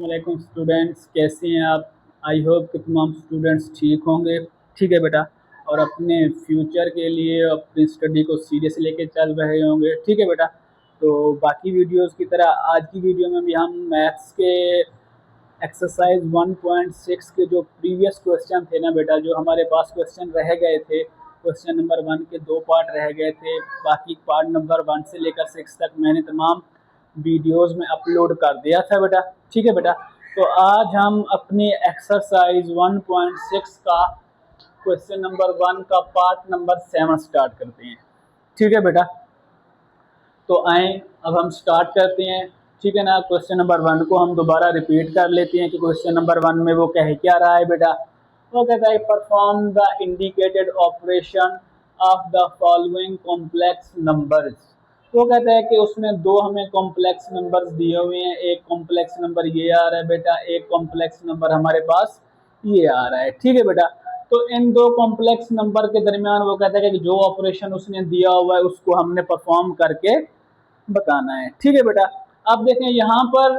वालेकुम स्टूडेंट्स, कैसे हैं आप। आई होप कि तमाम स्टूडेंट्स ठीक होंगे। ठीक है बेटा, और अपने फ्यूचर के लिए अपनी स्टडी को सीरियस लेके चल रहे होंगे। ठीक है बेटा, तो बाकी वीडियोस की तरह आज की वीडियो में भी हम मैथ्स के एक्सरसाइज 1.6 के जो प्रीवियस क्वेश्चन थे ना बेटा, जो हमारे पास क्वेश्चन रह गए थे, क्वेश्चन नंबर 1 के 2 पार्ट रह गए थे। बाकी पार्ट नंबर 1 से लेकर 6 तक मैंने तमाम वीडियोस में अपलोड कर दिया था बेटा। ठीक है बेटा, तो आज हम अपनी एक्सरसाइज 1.6 का क्वेश्चन नंबर 1 का पार्ट नंबर 7 स्टार्ट करते हैं। ठीक है बेटा, तो आए अब हम स्टार्ट करते हैं। ठीक है ना, क्वेश्चन नंबर 1 को हम दोबारा रिपीट कर लेते हैं कि क्वेश्चन नंबर 1 में वो कह क्या रहा है बेटा। वो कहता है perform the indicated operation of the following complex numbers. तो कहता है कि उसने दो हमें कॉम्प्लेक्स नंबर्स दिए हुए हैं। एक कॉम्प्लेक्स नंबर ये आ रहा है बेटा, एक कॉम्प्लेक्स नंबर हमारे पास ये आ रहा है। ठीक है बेटा, तो इन दो कॉम्प्लेक्स नंबर के दरमियान वो कहता है कि जो ऑपरेशन उसने दिया हुआ है उसको हमने परफॉर्म करके बताना है। ठीक है बेटा, अब देखें यहाँ पर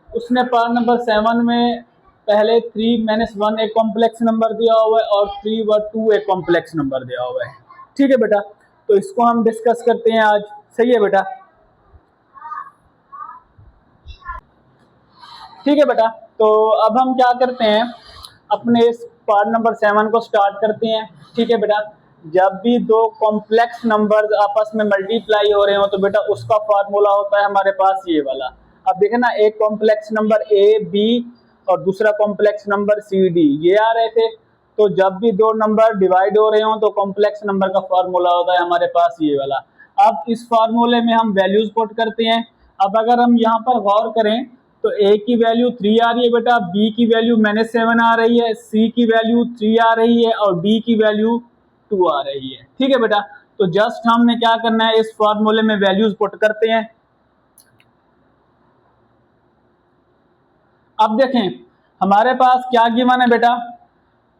उसने पार्ट नंबर 7 में पहले 3-1 एक कॉम्प्लेक्स नंबर दिया हुआ है और 3/2 एक कॉम्प्लेक्स नंबर दिया हुआ है। ठीक है बेटा, तो इसको हम डिस्कस करते हैं आज। सही है बेटा। ठीक है बेटा, तो अब हम क्या करते हैं, अपने इस पार्ट नंबर 7 को स्टार्ट करते हैं। ठीक है बेटा, जब भी दो कॉम्प्लेक्स नंबर्स आपस में मल्टीप्लाई हो रहे हो तो बेटा उसका फार्मूला होता है हमारे पास ये वाला। अब देखें ना, एक कॉम्प्लेक्स नंबर ए बी और दूसरा कॉम्प्लेक्स नंबर सी डी ये आ रहे थे। तो जब भी दो नंबर डिवाइड हो रहे हो तो कॉम्प्लेक्स नंबर का फार्मूला होता है हमारे पास ये वाला। अब इस फार्मूले में हम वैल्यूज पुट करते हैं। अब अगर हम यहाँ पर गौर करें तो ए की वैल्यू 3 आ रही है बेटा, बी की वैल्यू -7 आ रही है, सी की वैल्यू 3 आ रही है और डी की वैल्यू 2 आ रही है। ठीक है बेटा, तो जस्ट हमने क्या करना है, इस फॉर्मूले में वैल्यूज पुट करते हैं। अब देखें हमारे पास क्या गिवन है बेटा,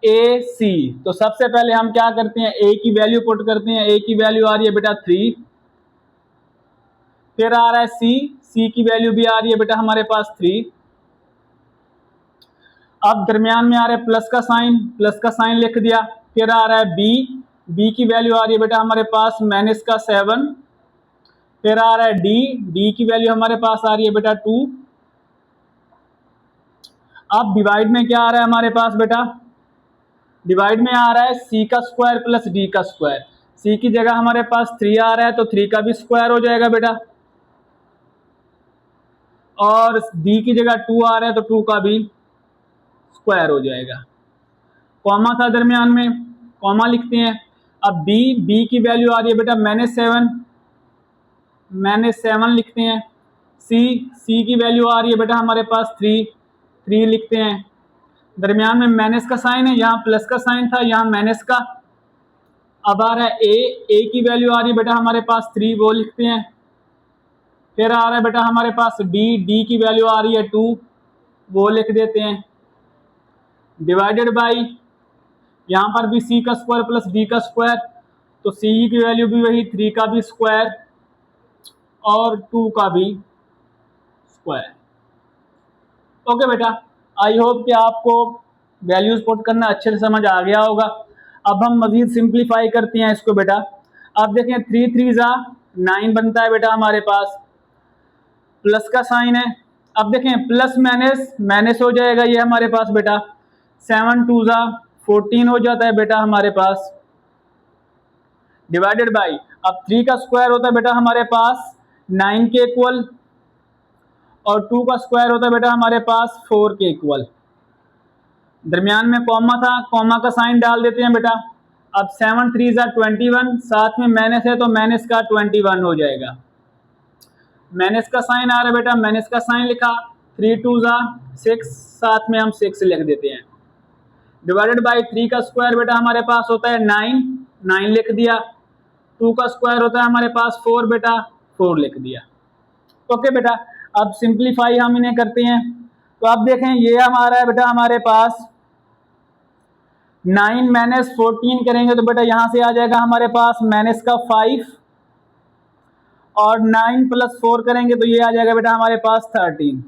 ए सी। तो सबसे पहले हम क्या करते हैं, ए की वैल्यू पुट करते हैं। ए की वैल्यू आ रही है बेटा 3, फिर आ रहा है सी, सी की वैल्यू भी आ रही है बेटा हमारे पास 3। अब दरमियान में आ रहा है प्लस का साइन, प्लस का साइन लिख दिया। फिर आ रहा है बी, बी की वैल्यू आ रही है बेटा हमारे पास -7। फिर आ रहा है डी, डी की वैल्यू हमारे पास आ रही है बेटा 2। अब डिवाइड में क्या आ रहा है हमारे पास बेटा, डिवाइड में आ रहा है सी का स्क्वायर प्लस डी का स्क्वायर। सी की जगह हमारे पास 3 आ रहा है तो 3 का भी स्क्वायर हो जाएगा बेटा, और डी की जगह 2 आ रहा है तो 2 का भी स्क्वायर हो जाएगा। कॉमा था दरमियान में, कॉमा लिखते हैं। अब बी, बी की वैल्यू आ रही है बेटा -7 लिखते हैं। सी, सी की वैल्यू आ रही है बेटा हमारे पास 3 लिखते हैं। दरमियान में माइनस का साइन है, यहाँ प्लस का साइन था, यहाँ माइनस का। अब आ रहा है ए की वैल्यू आ रही है बेटा हमारे पास 3, वो लिखते हैं। फिर आ रहा है बेटा हमारे पास डी, डी की वैल्यू आ रही है 2, वो लिख देते हैं। डिवाइडेड बाई, यहाँ पर भी सी का स्क्वायर प्लस डी का स्क्वायर, तो सी की वैल्यू भी वही 3 का भी स्क्वायर और 2 का भी स्क्वायर। ओके बेटा, आई होप कि आपको वैल्यूज पुट करना अच्छे से समझ आ गया होगा। अब हम मजीद सिंप्लीफाई करते हैं इसको बेटा। अब देखें 3 3 जा 9 बनता है बेटा हमारे पास, प्लस का साइन है। अब देखें प्लस माइनस माइनस हो जाएगा ये हमारे पास बेटा, 7 2 जा 14 हो जाता है बेटा हमारे पास। डिवाइडेड बाई, अब 3 का स्क्वायर होता है बेटा हमारे पास 9 के इक्वल, और 2 का स्क्वायर होता है बेटा हमारे पास 4 के इक्वल। दरमियान में कॉमा था, कॉमा का साइन डाल देते हैं बेटा। अब 7 3 जा 21, साथ में माइनस है तो माइनस का 21 हो जाएगा। माइनस का साइन आ रहा है बेटा, माइनस का साइन लिखा। 3 2 जा 6, साथ में हम 6 लिख देते हैं। डिवाइडेड बाई 3 का स्क्वायर बेटा हमारे पास होता है 9 लिख दिया। 2 का स्क्वायर होता है हमारे पास 4 बेटा, 4 लिख दिया। ओके बेटा, अब सिंप्लीफाई हम इन्हें करते हैं। तो अब देखें ये हमारा है बेटा हमारे पास 9 - 14 करेंगे तो बेटा यहाँ से आ जाएगा हमारे पास माइनस का 5, और 9 + 4 करेंगे तो ये आ जाएगा बेटा हमारे पास 13।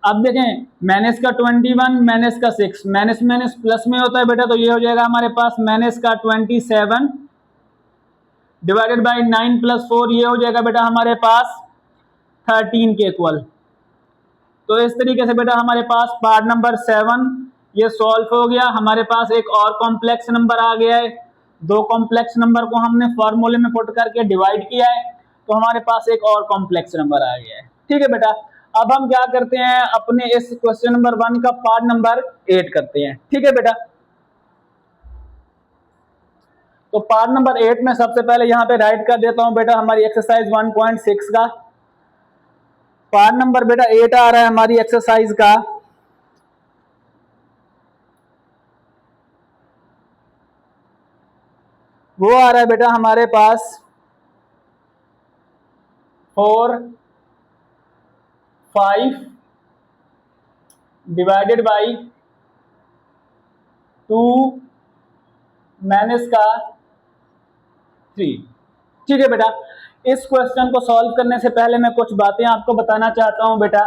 अब देखें माइनस का 21 माइनस का 6, माइनस माइनस प्लस में होता है बेटा, तो ये हो जाएगा हमारे पास माइनस का 27 डिवाइडेड बाई 9 प्लस 4, ये हो जाएगा बेटा हमारे पास 13 के इक्वल। तो इस तरीके से बेटा हमारे पास पार्ट नंबर 7 ये सॉल्व हो गया। हमारे पास एक और कॉम्प्लेक्स नंबर आ गया है, दो कॉम्प्लेक्स नंबर को हमने फॉर्मूले में पुट करके डिवाइड किया है, तो हमारे पास एक और कॉम्प्लेक्स नंबर आ गया है। ठीक है बेटा, अब हम क्या करते हैं, अपने इस क्वेश्चन नंबर 1 का पार्ट नंबर 8 करते हैं। ठीक है बेटा, तो पार्ट नंबर 8 में सबसे पहले यहाँ पे राइट कर देता हूँ बेटा हमारी एक्सरसाइज 1.6 का पार्ट नंबर बेटा 8 आ रहा है हमारी एक्सरसाइज का। वो आ रहा है बेटा हमारे पास 4 5 डिवाइडेड बाई 2 माइनस का 3। ठीक है बेटा, इस क्वेश्चन को सॉल्व करने से पहले मैं कुछ बातें आपको बताना चाहता हूं बेटा।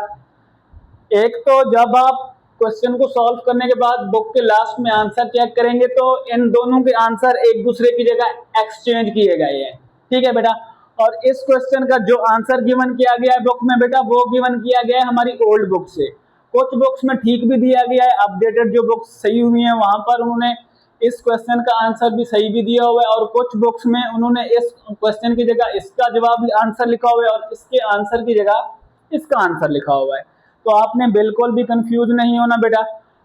एक तो जब आप क्वेश्चन को सॉल्व करने के बाद बुक के लास्ट में आंसर चेक करेंगे तो इन दोनों के आंसर एक दूसरे की जगह एक्सचेंज किए गए हैं। ठीक है बेटा, और इस क्वेश्चन का जो आंसर गिवन किया गया है बुक में बेटा, वो गिवन किया गया है हमारी ओल्ड बुक से। कुछ बुक्स में ठीक भी दिया गया है, अपडेटेड जो बुक्स सही हुई हैं वहां पर उन्होंने इस क्वेश्चन का आंसर भी सही भी दिया हुआ है, और कुछ बुक्स में उन्होंने इस क्वेश्चन की जगह इसका जवाब आंसर लिखा हुआ है और इसके आंसर की जगह इसका आंसर लिखा हुआ है। तो आपने बिल्कुल भी कंफ्यूज नहीं होना बेटा।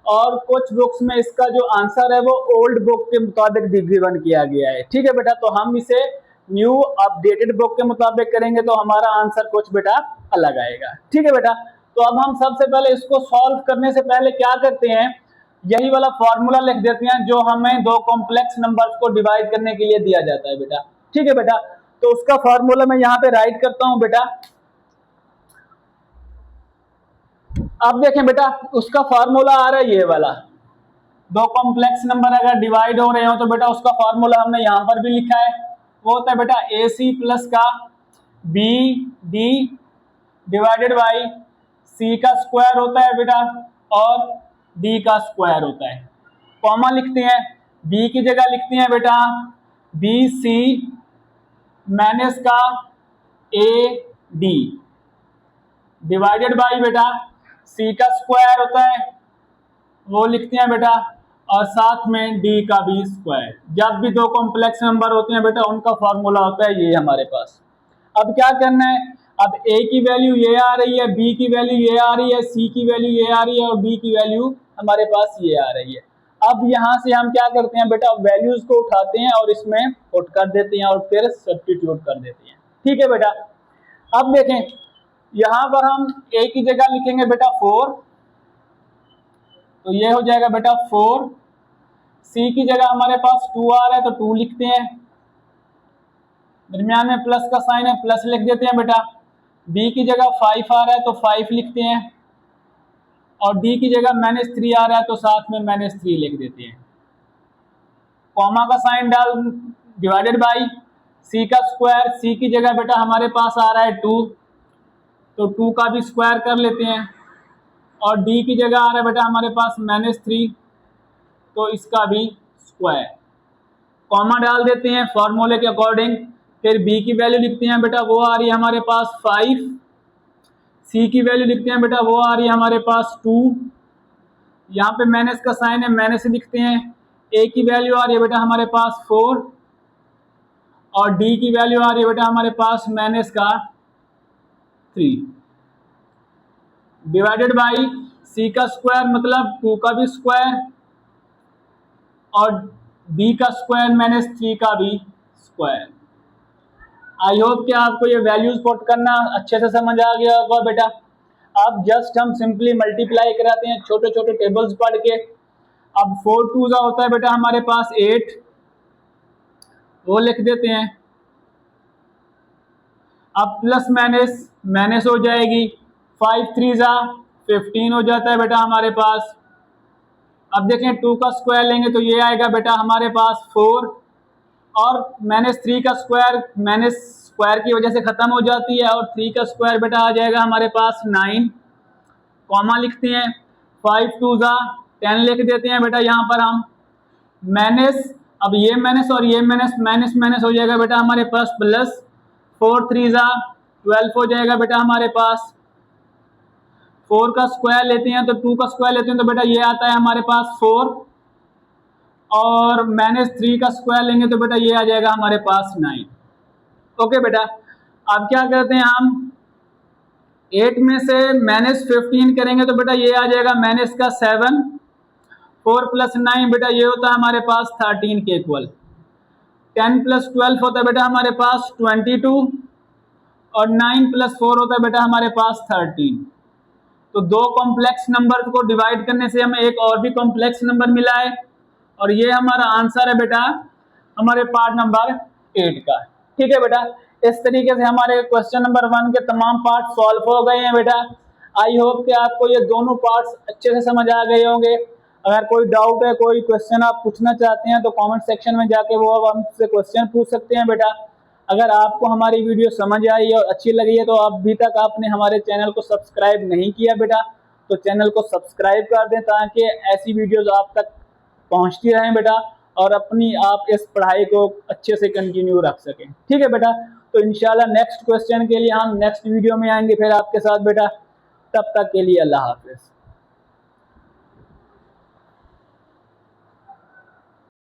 और कुछ बुक्स में इसका जो आंसर है वो ओल्ड बुक के मुताबिक गिवन किया गया है। ठीक है बेटा, तो हम इसे न्यू अपडेटेड बुक के मुताबिक करेंगे तो हमारा आंसर कुछ बेटा अलग आएगा। ठीक है बेटा, तो अब हम सबसे पहले इसको सॉल्व करने से पहले क्या करते हैं, यही वाला फॉर्मूला लिख देते हैं जो हमें दो कॉम्प्लेक्स नंबर्स को डिवाइड करने के लिए दिया जाता है बेटा। ठीक है बेटा, तो उसका फॉर्मूला मैं यहाँ पे राइट करता हूं बेटा। अब देखें बेटा, उसका फॉर्मूला आ रहा है ये वाला, दो कॉम्प्लेक्स नंबर अगर डिवाइड हो रहे हो तो बेटा उसका फॉर्मूला हमने यहां पर भी लिखा है, वो होता है बेटा ए सी प्लस का बी डी डिवाइडेड बाई सी का स्क्वायर होता है बेटा और डी का स्क्वायर होता है। कॉमा लिखते हैं, बी की जगह लिखते हैं बेटा बी सी माइनस का ए डी डिवाइडेड बाई बेटा सी का स्क्वायर होता है वो लिखते हैं बेटा, और साथ में डी का भी स्क्वायर। जब भी दो कॉम्प्लेक्स नंबर होते हैं बेटा उनका फॉर्मूला होता है ये हमारे पास। अब क्या करना है, अब ए की वैल्यू ये आ रही है, बी की वैल्यू ये आ रही है, सी की वैल्यू ये आ रही है और डी की वैल्यू हमारे पास ये आ रही है। अब यहां से हम क्या करते हैं बेटा, वैल्यूज को उठाते हैं और इसमें पुट कर देते हैं और फिर सब्स्टिट्यूट कर देते हैं। ठीक है बेटा, अब देखें यहां पर हम ए की जगह लिखेंगे बेटा 4, तो ये हो जाएगा बेटा 4। सी की जगह हमारे पास 2 आ रहा है तो 2 लिखते हैं, दरमियान में प्लस का साइन है प्लस लिख देते हैं बेटा। बी की जगह 5 आ रहा है तो 5 लिखते हैं, और डी की जगह -3 आ रहा है तो साथ में -3 लिख देते हैं। कॉमा का साइन डाल डिवाइडेड बाई सी का स्क्वायर, सी की जगह बेटा हमारे पास आ रहा है 2 तो 2 का भी स्क्वायर कर लेते हैं, और डी की जगह आ रहा है बेटा हमारे पास -3 तो इसका भी स्क्वायर। कॉमा डाल देते हैं फॉर्मूले के अकॉर्डिंग, फिर बी की वैल्यू लिखते हैं बेटा वो आ रही है हमारे पास 5, सी की वैल्यू लिखते हैं बेटा वो आ रही है हमारे पास 2, यहाँ पे माइनस का साइन है माइनस लिखते हैं। ए की वैल्यू आ रही है बेटा हमारे पास 4 और डी की वैल्यू आ रही है बेटा हमारे पास -3 डिवाइडेड बाई सी का स्क्वायर मतलब 2 का भी स्क्वायर और बी का स्क्वायर -3 का भी स्क्वायर। आई होप कि आपको ये वैल्यूज पुट करना अच्छे से समझ आ गया होगा बेटा। अब जस्ट हम सिंपली मल्टीप्लाई कराते हैं छोटे छोटे टेबल्स पढ़ के। अब 4 2 होता है बेटा हमारे पास 8, वो लिख देते हैं। अब प्लस माइनस माइनस हो जाएगी, 5 3 15 हो जाता है बेटा हमारे पास। अब देखें 2 का स्क्वायर लेंगे तो ये आएगा बेटा हमारे पास 4, और -3 का स्क्वायर माइनस स्क्वायर की वजह से खत्म हो जाती है, और 3 का स्क्वायर बेटा आ जाएगा हमारे पास 9। कॉमा लिखते हैं, 5 2 ज़ा 10 लिख देते हैं बेटा यहाँ पर हम माइनस, अब ये माइनस और ये माइनस माइनस माइनस हो जाएगा बेटा हमारे पास प्लस, 4 3 ज़ा 12 हो जाएगा बेटा हमारे पास। 4 का स्क्वायर लेते हैं तो 2 का स्क्वायर लेते हैं तो बेटा ये आता है हमारे पास 4, और माइनस 3 का स्क्वायर लेंगे तो बेटा ये आ जाएगा हमारे पास 9। ओके बेटा, अब क्या करते हैं हम 8 में से माइनस 15 करेंगे तो बेटा ये आ जाएगा माइनस का 7, 4 प्लस 9 बेटा ये होता है हमारे पास 13 के इक्वल। 10 प्लस 12 होता है बेटा हमारे पास 22, और 9 प्लस 4 होता है बेटा हमारे पास 13। तो दो कॉम्प्लेक्स नंबर को डिवाइड करने से हमें एक और भी कॉम्प्लेक्स नंबर मिला है, और ये हमारा आंसर है बेटा हमारे पार्ट नंबर 8 का। ठीक है बेटा, इस तरीके से हमारे क्वेश्चन नंबर 1 के तमाम पार्ट सॉल्व हो गए हैं बेटा। आई होप कि आपको ये दोनों पार्ट्स अच्छे से समझ आ गए होंगे। अगर कोई डाउट है, कोई क्वेश्चन आप पूछना चाहते हैं तो कमेंट सेक्शन में जाके वो आप हमसे क्वेश्चन पूछ सकते हैं बेटा। अगर आपको हमारी वीडियो समझ आई और अच्छी लगी है तो अभी तक आपने हमारे चैनल को सब्सक्राइब नहीं किया बेटा, तो चैनल को सब्सक्राइब कर दें ताकि ऐसी वीडियोज़ आप तक पहुंचती रहें बेटा, और अपनी आप इस पढ़ाई को अच्छे से कंटिन्यू रख सकें। ठीक है बेटा, तो इंशाल्लाह नेक्स्ट क्वेश्चन के लिए हम नेक्स्ट वीडियो में आएंगे फिर आपके साथ बेटा। तब तक के लिए अल्लाह हाफिज़।